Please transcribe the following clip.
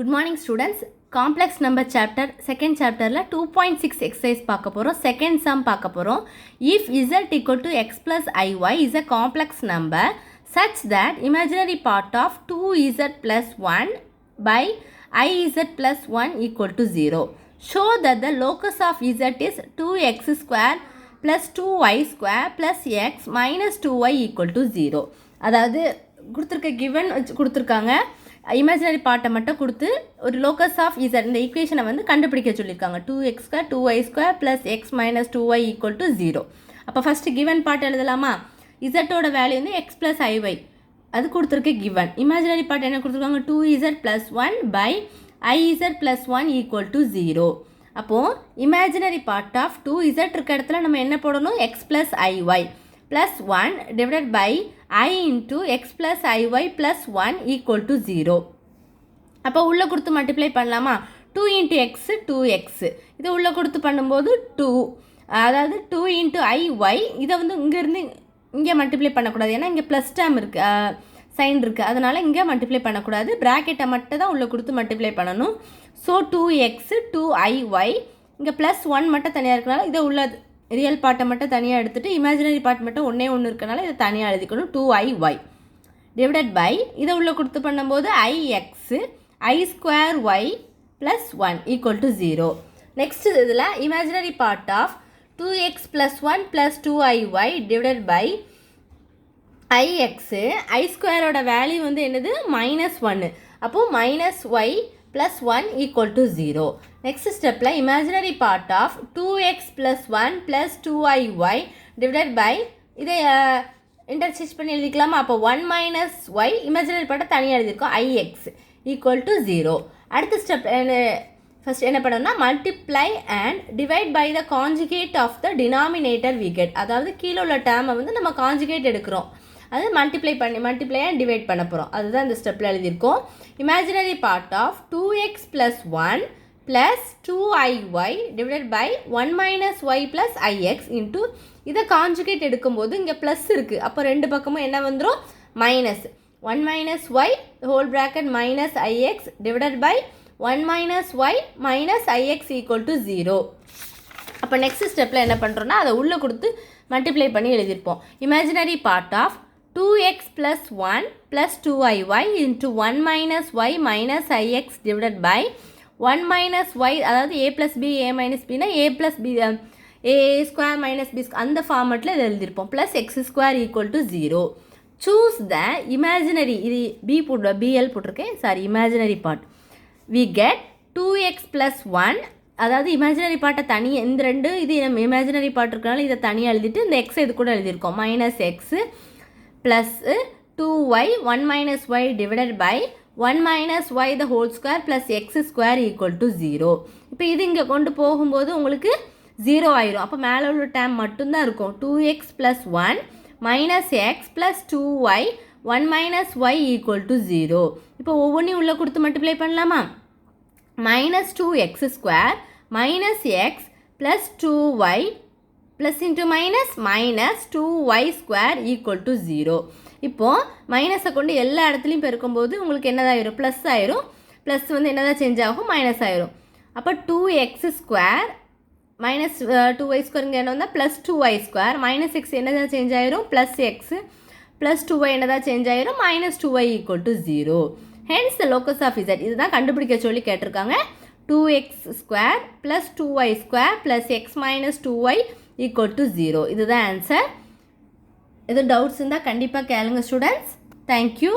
Good morning students. Complex number chapter second chapter la 2.6 exercise பார்க்க போறோம். Second sum பார்க்க போறோம். If z equal to x plus iy is a complex number such that imaginary part of 2z plus 1 by iz plus 1 equal to 0. Show that the locus of z is 2x square plus 2y square plus x minus 2y equal to 0. அதாவது கொடுத்துருக்க given கொடுத்துருக்காங்க. Imaginary பார்ட்டை மட்டும் கொடுத்து ஒரு locus of Z இந்த ஈக்குவேஷனை வந்து கண்டுபிடிக்க சொல்லியிருக்காங்க. 2x square 2y square plus x minus 2y equal to 0. அப்போ ஃபஸ்ட்டு கிவன் பார்ட் எழுதலாமா? இசட்டோட வேல்யூ வந்து எக்ஸ் ப்ளஸ் ஐஒய் அது கொடுத்துருக்கு கிவன். இமேஜினரி பார்ட் என்ன கொடுத்துருக்காங்க? 2z plus 1 by iz plus 1 equal to 0. அப்போது இமேஜினரி பார்ட் ஆஃப் 2z இருக்க இடத்துல நம்ம என்ன போடணும்? X plus ஐஒய் plus 1 divided by I into x plus iy plus 1 equal to 0. அப்போ உள்ள கொடுத்து மல்டிப்ளை பண்ணலாமா? 2 into x 2x இது உள்ள கொடுத்து பண்ணும்போது 2 அதாவது 2 into iy இதை வந்து இங்கேருந்து இங்கே மல்டிப்ளை பண்ணக்கூடாது. ஏன்னா இங்கே ப்ளஸ் டேம் இருக்குது சைன் இருக்குது, அதனால் இங்கே மல்டிப்ளை பண்ணக்கூடாது. ப்ராக்கெட்டை மட்டும் தான் உள்ளே கொடுத்து மல்டிப்ளை பண்ணணும். ஸோ 2x 2iy இங்கே ப்ளஸ் 1 மட்டும் தனியாக இருக்கனால இதை உள்ளது ரியல் பார்ட்டை மட்டும் தனியாக எடுத்துகிட்டு இமேஜினரி பார்ட் மட்டும் ஒன்றே இருக்கனால இதை தனியாக எழுதிக்கணும். 2iy டிவைடட் பை இதை உள்ளே கொடுத்து பண்ணும்போது ix I square y plus 1 equal to 0. Next இதில் imaginary part of 2x plus 1 plus 2iy divided by ix I ஸ்கொயரோட வேல்யூ வந்து என்னது? -1. அப்போது -y plus 1 equal to 0. Next step la imaginary part of 2x plus 1 plus 2iy divided by இதை interchange பண்ணி எழுதிக்கலாமா? அப்போ 1 minus y imaginary part தனியாக எழுதியிருக்கோம் ix equal to 0. அடுத்த ஸ்டெப் ஃபஸ்ட் என்ன பண்ணணும்னா multiply and divide by the conjugate of the denominator we get. அதாவது கீழே உள்ள டேர்மை வந்து நம்ம கான்ஜுகேட் எடுக்கிறோம், அது மல்டிப்ளை அண்ட் டிவைட் பண்ண போகிறோம். அதுதான் இந்த ஸ்டெப்பில் எழுதியிருக்கோம். Imaginary part of 2x plus 1 plus 2iy divided by 1 minus y plus ix into இதை கான்ஜுகேட் எடுக்கும்போது இங்கே ப்ளஸ் இருக்குது. அப்போ ரெண்டு பக்கமும் என்ன வந்துடும்? Minus 1 minus y whole bracket minus ix divided by 1 minus y minus ix equal to 0. அப்போ நெக்ஸ்ட் ஸ்டெப்பில் என்ன பண்ணுறோன்னா அதை உள்ளே கொடுத்து மல்டிப்ளை பண்ணி எழுதியிருப்போம். Imaginary part of 2x plus 1 plus 2iy into 1 minus y minus ix divided by 1 minus y அதாவது a plus b a minus b னா a plus b a square minus b அந்த ஃபார்மெட்டில் இதை எழுதியிருப்போம். plus x square equal to 0. choose the imaginary இது bl போட்டிருக்கேன் imaginary part. we get 2x plus 1 அதாவது imaginary பார்ட்டை தனியாக இந்த ரெண்டு இது நம்ம இமேஜினரி பார்ட் இருக்கனால இதை தனியாக எழுதிட்டு இந்த எக்ஸ் இது கூட எழுதியிருக்கோம். Minus x plus 2y 1 minus y divided by 1 minus y the whole square plus x square equal to 0. இப்போ இது இங்கே கொண்டு போகும்போது உங்களுக்கு 0 ஆயிரும். அப்போ மேலே உள்ள டேம் மட்டும்தான் இருக்கும். 2x plus 1 minus x plus 2y 1 minus y equal to 0. இப்போ ஒவ்வொன்றையும் உள்ளே கொடுத்து மல்டிப்ளை பண்ணலாமா? minus 2x square minus x plus 2y plus into minus minus 2y square equal to 0. இப்போது மைனஸை கொண்டு எல்லா இடத்துலையும் பெருக்கும்போது உங்களுக்கு என்னதாயிரும்? ப்ளஸ் ஆயிரும். ப்ளஸ் வந்து என்னதான் சேஞ்ச் ஆகும்? மைனஸ் ஆயிரும். அப்போ 2x square minus 2y square இங்கே என்ன வந்தால் plus 2y square minus X என்னதான் சேஞ்ச் ஆயிரும்? ப்ளஸ் எக்ஸ் ப்ளஸ் 2y என்னதான் சேஞ்ச் ஆயிரும்? minus 2y equal to 0. hence the locus of z இதுதான் கண்டுபிடிக்க சொல்லி கேட்டிருக்காங்க. 2x square plus 2y square plus x minus 2y equal to 0. இதுதான் answer. எதுவும் டவுட்ஸ் இருந்தால் கண்டிப்பாக கேளுங்க ஸ்டூடெண்ட்ஸ். தேங்க்யூ.